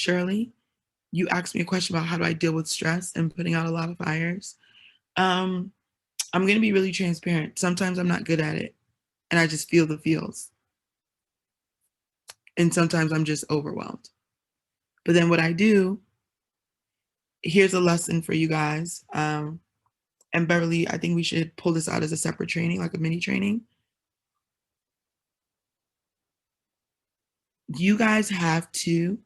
Shirley, you asked me a question about how do I deal with stress and putting out a lot of fires. I'm going to be really transparent. Sometimes I'm not good at it and I just feel the feels. And sometimes I'm just overwhelmed. But then what I do, here's a lesson for you guys. And Beverly, I think we should pull this out as a separate training, like a mini training. You guys have to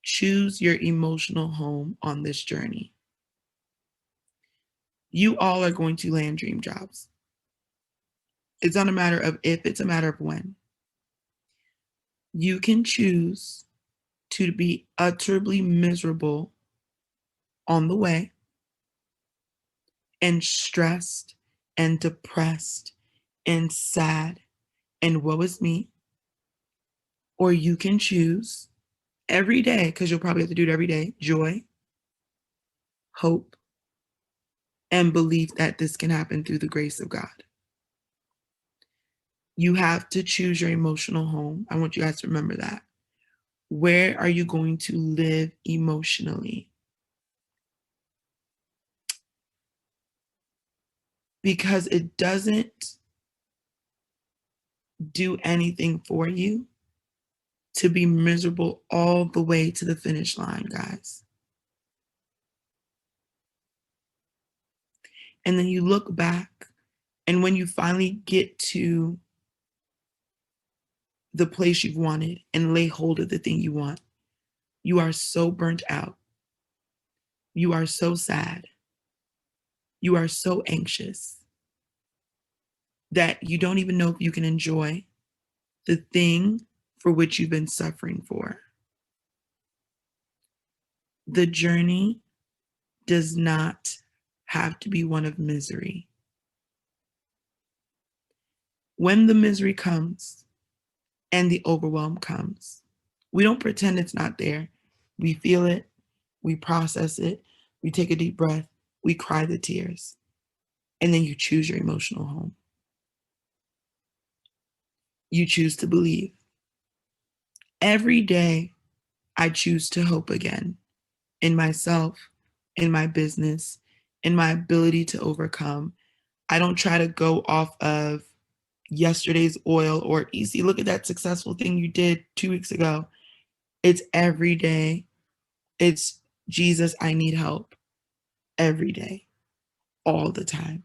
choose your emotional home on this journey. You all are going to land dream jobs. It's not a matter of if, it's a matter of when. You can choose to be utterly miserable on the way and stressed and depressed and sad and woe is me. Or you can choose every day, because you'll probably have to do it every day, joy, hope, and belief that this can happen through the grace of God. You have to choose your emotional home. I want you guys to remember that. Where are you going to live emotionally? Because it doesn't do anything for you to be miserable all the way to the finish line, guys. And then you look back, and when you finally get to the place you've wanted and lay hold of the thing you want, you are so burnt out. You are so sad. You are so anxious that you don't even know if you can enjoy the thing for which you've been suffering for. The journey does not have to be one of misery. When the misery comes and the overwhelm comes, we don't pretend it's not there. We feel it, we process it, we take a deep breath, we cry the tears, and then you choose your emotional home. You choose to believe. Every day, I choose to hope again in myself, in my business, in my ability to overcome. I don't try to go off of yesterday's oil or easy. Look at that successful thing you did 2 weeks ago. It's every day. It's Jesus, I need help every day, all the time.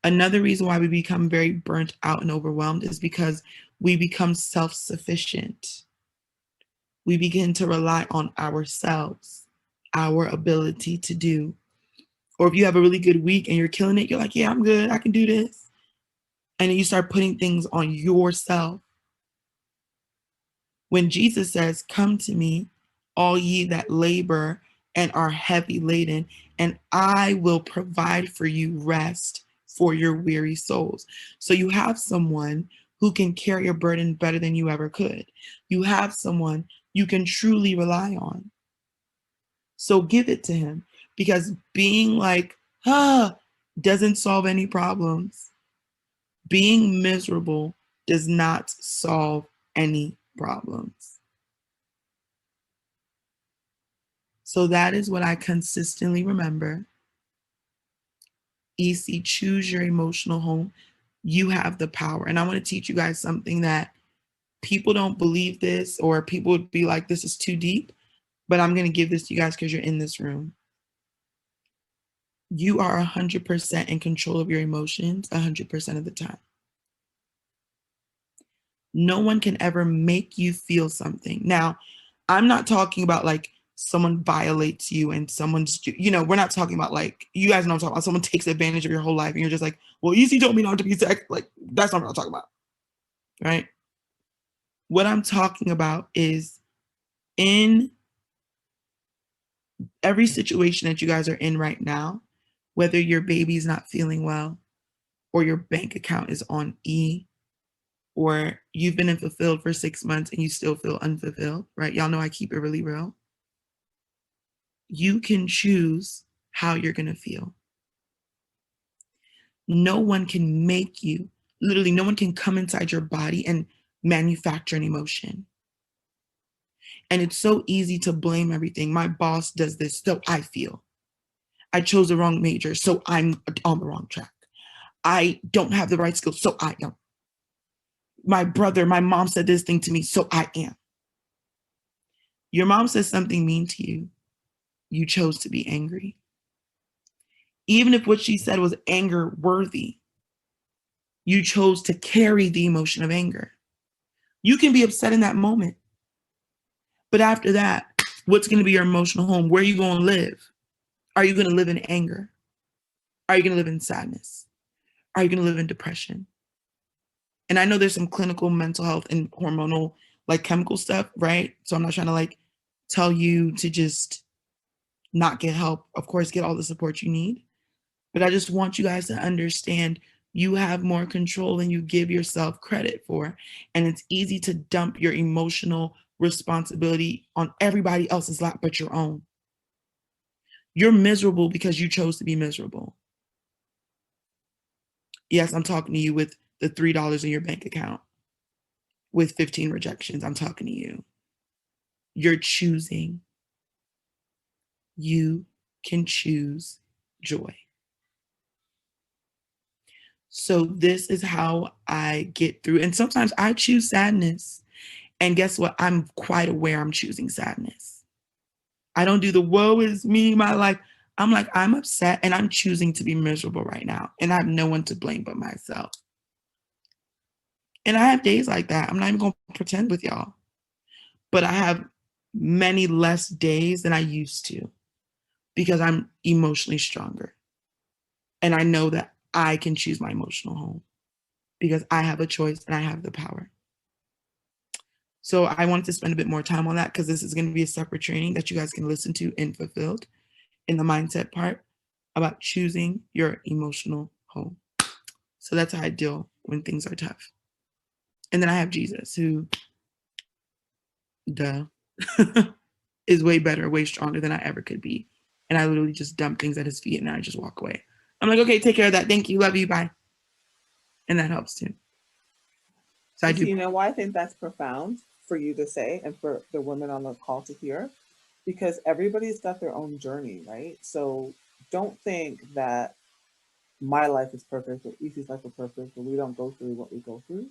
Another reason why we become very burnt out and overwhelmed is because we become self-sufficient. We begin to rely on ourselves, our ability to do. Or if you have a really good week and you're killing it, you're like, yeah, I'm good, I can do this. And then you start putting things on yourself. When Jesus says, come to me, all ye that labor and are heavy laden, and I will provide for you rest for your weary souls. So you have someone who can carry a burden better than you ever could. You have someone you can truly rely on. So give it to him, because being like, doesn't solve any problems. Being miserable does not solve any problems. So that is what I consistently remember. EC, choose your emotional home. You have the power. And I want to teach you guys something that people don't believe this, or people would be like, this is too deep, but I'm going to give this to you guys because you're in this room. You are 100% in control of your emotions 100% of the time. No one can ever make you feel something. Now, I'm not talking about like someone violates you and someone's, we're not talking about like, you guys know what I'm talking about. Someone takes advantage of your whole life and you're just like, well, EC told me not to be sex. Like, that's not what I'm talking about, right? What I'm talking about is in every situation that you guys are in right now, whether your baby's not feeling well or your bank account is on E, or you've been fulfilled for 6 months and you still feel unfulfilled, right? Y'all know I keep it really real. You can choose how you're going to feel. No one can make you, literally, no one can come inside your body and manufacture an emotion. And it's so easy to blame everything. My boss does this, so I feel. I chose the wrong major, so I'm on the wrong track. I don't have the right skills, so I am. My mom said this thing to me, so I am. Your mom says something mean to you. You chose to be angry. Even if what she said was anger worthy, you chose to carry the emotion of anger. You can be upset in that moment. But after that, what's going to be your emotional home? Where are you going to live? Are you going to live in anger? Are you going to live in sadness? Are you going to live in depression? And I know there's some clinical mental health and hormonal, like chemical stuff, right? So I'm not trying to like tell you to just not get help. Of course, get all the support you need. But I just want you guys to understand you have more control than you give yourself credit for. And it's easy to dump your emotional responsibility on everybody else's lap but your own. You're miserable because you chose to be miserable. Yes, I'm talking to you with the $3 in your bank account with 15 rejections. I'm talking to you. You're choosing. You can choose joy. So this is how I get through. And sometimes I choose sadness. And guess what? I'm quite aware I'm choosing sadness. I don't do the woe is me, my life. I'm like, I'm upset and I'm choosing to be miserable right now. And I have no one to blame but myself. And I have days like that. I'm not even going to pretend with y'all. But I have many less days than I used to because I'm emotionally stronger. And I know that I can choose my emotional home because I have a choice and I have the power. So I wanted to spend a bit more time on that because this is going to be a separate training that you guys can listen to in Fulfilled in the mindset part about choosing your emotional home. So that's how I deal when things are tough. And then I have Jesus who, duh, is way better, way stronger than I ever could be. And I literally just dump things at his feet and I just walk away. I'm like, okay, take care of that. Thank you. Love you. Bye. And that helps too. So I do. You know why I think that's profound for you to say and for the women on the call to hear? Because everybody's got their own journey, right? So don't think that my life is perfect or Ife's life is perfect, or we don't go through what we go through.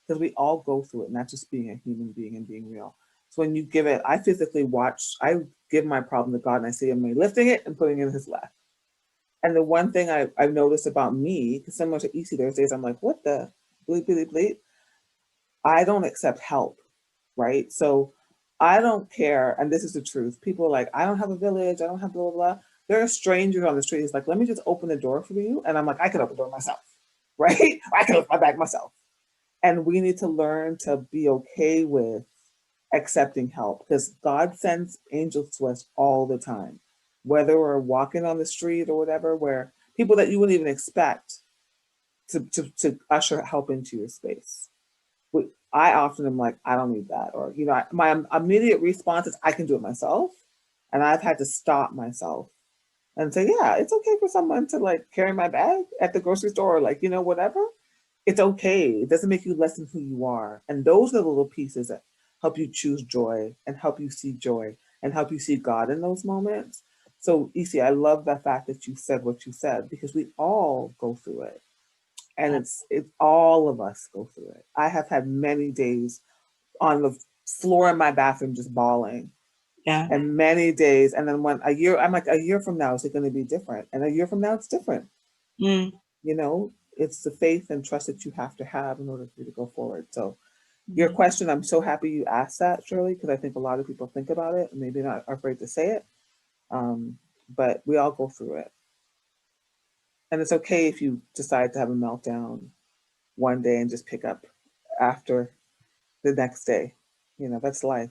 Because we all go through it, not just being a human being and being real. So when you give it, I physically watch, I give my problem to God and I say, am I lifting it and putting it in his lap? And the one thing I've noticed about me, because similar to Ife, there's days I'm like, what the bleep, bleep, bleep? I don't accept help, right? So I don't care. And this is the truth. People are like, I don't have a village. I don't have blah, blah, blah. There are strangers on the street. It's like, let me just open the door for you. And I'm like, I could open the door myself, right? I can open my bag myself. And we need to learn to be okay with accepting help because God sends angels to us all the time, whether we're walking on the street or whatever, where people that you wouldn't even expect to usher help into your space. I often am like, I don't need that. Or, my immediate response is, I can do it myself. And I've had to stop myself and say, yeah, it's okay for someone to like carry my bag at the grocery store or like, whatever. It's okay. It doesn't make you less than who you are. And those are the little pieces that help you choose joy and help you see joy and help you see God in those moments. So, Isi, I love the fact that you said what you said because we all go through it. And it's all of us go through it. I have had many days on the floor in my bathroom just bawling. Yeah. And many days. And then when I'm like, a year from now, is it going to be different? And a year from now, it's different. Mm. It's the faith and trust that you have to have in order for you to go forward. So your question, I'm so happy you asked that, Shirley, because I think a lot of people think about it and maybe not are afraid to say it. But we all go through it. And it's okay if you decide to have a meltdown one day and just pick up after the next day. That's life.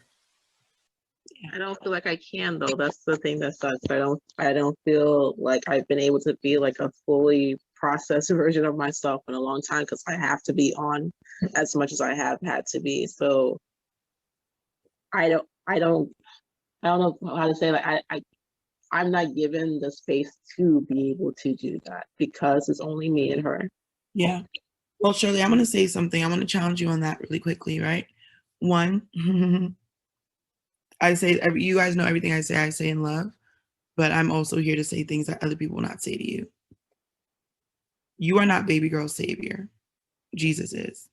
I don't feel like I can though. That's the thing that sucks. I don't feel like I've been able to be like a fully processed version of myself in a long time because I have to be on as much as I have had to be. So I don't know how to say that. I'm not given the space to be able to do that because it's only me and her. Yeah. Well, Shirley, I'm going to say something. I'm going to challenge you on that really quickly, right? One, I say, you guys know everything I say in love, but I'm also here to say things that other people will not say to you. You are not baby girl's savior. Jesus is.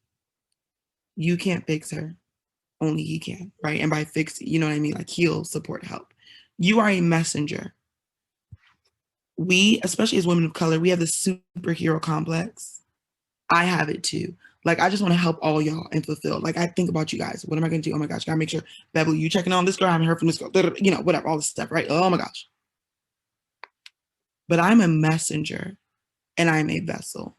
You can't fix her. Only he can, right? And by fix, you know what I mean? Like heal, support, help. You are a messenger. We, especially as women of color, we have the superhero complex. I have it too. Like, I just want to help all y'all and fulfill. Like, I think about you guys. What am I going to do? Oh my gosh, gotta make sure, Beverly, you checking on this girl? I haven't heard from this girl. You know, whatever, all this stuff, right? Oh my gosh. But I'm a messenger and I'm a vessel.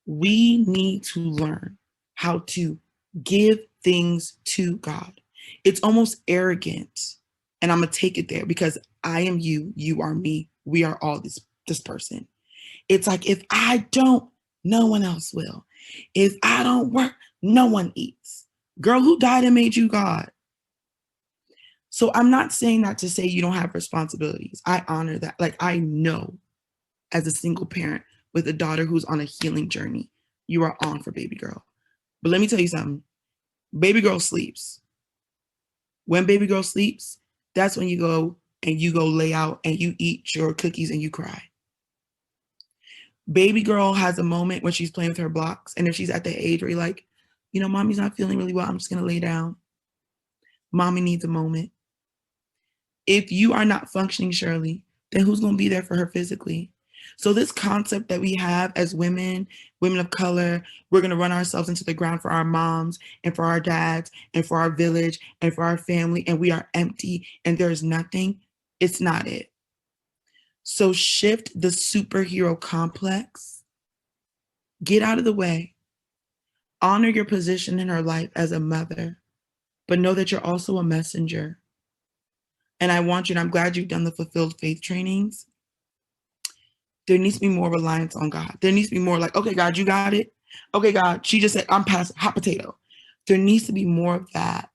We need to learn how to give things to God. It's almost arrogant. And I'm going to take it there because I am you, you are me, we are all this person. It's like, if I don't, no one else will. If I don't work, no one eats. Girl, who died and made you God? So I'm not saying that to say you don't have responsibilities. I honor that. Like, I know as a single parent with a daughter who's on a healing journey, you are on for baby girl. But let me tell you something. Baby girl sleeps. When baby girl sleeps, that's when you go lay out and you eat your cookies and you cry. Baby girl has a moment when she's playing with her blocks. And if she's at the age where you're like, you know, mommy's not feeling really well, I'm just going to lay down. Mommy needs a moment. If you are not functioning, Shirley, then who's going to be there for her physically? So this concept that we have as women of color, we're going to run ourselves into the ground for our moms and for our dads and for our village and for our family, and we are empty and there's nothing. It's not it. So shift the superhero complex. Get out of the way. Honor your position in her life as a mother, but know that you're also a messenger. And I want you, and I'm glad you've done the fulfilled faith trainings. There needs to be more reliance on God. There needs to be more like, okay, God, you got it. Okay, God, she just said, I'm past hot potato. There needs to be more of that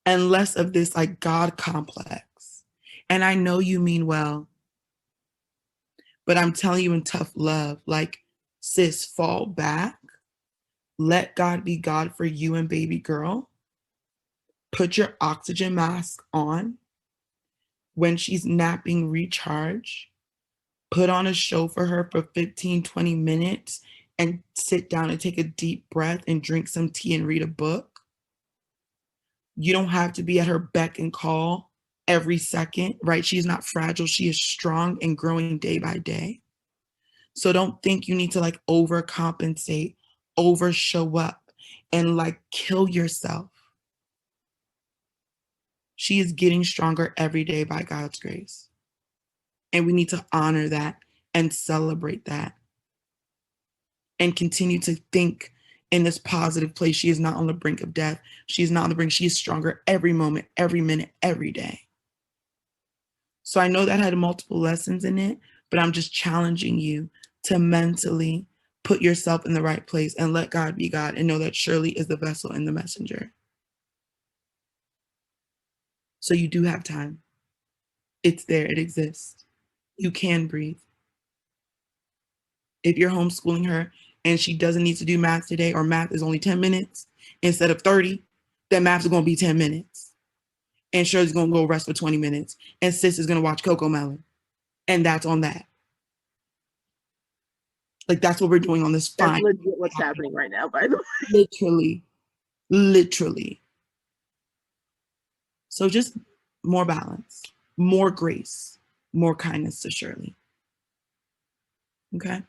and less of this like God complex. And I know you mean well, but I'm telling you in tough love, like, sis, fall back. Let God be God for you and baby girl. Put your oxygen mask on. When she's napping, recharge. Put on a show for her for 15, 20 minutes and sit down and take a deep breath and drink some tea and read a book. You don't have to be at her beck and call every second, right? She's not fragile. She is strong and growing day by day. So don't think you need to like overcompensate, over show up and like kill yourself. She is getting stronger every day by God's grace. And we need to honor that and celebrate that and continue to think in this positive place. She is not on the brink of death. She is not on the brink. She is stronger every moment, every minute, every day. So I know that had multiple lessons in it, but I'm just challenging you to mentally put yourself in the right place and let God be God and know that Shirley is the vessel and the messenger. So you do have time. It's there. It exists. You can breathe. If you're homeschooling her and she doesn't need to do math today, or math is only 10 minutes instead of 30, then math is going to be 10 minutes. And Shirley's going to go rest for 20 minutes. And sis is going to watch Coco Melon. And that's on that. Like, that's what we're doing on this fine. That's legit what's happening right now, by the way. Literally. So just more balance, more grace, more kindness to Shirley. Okay?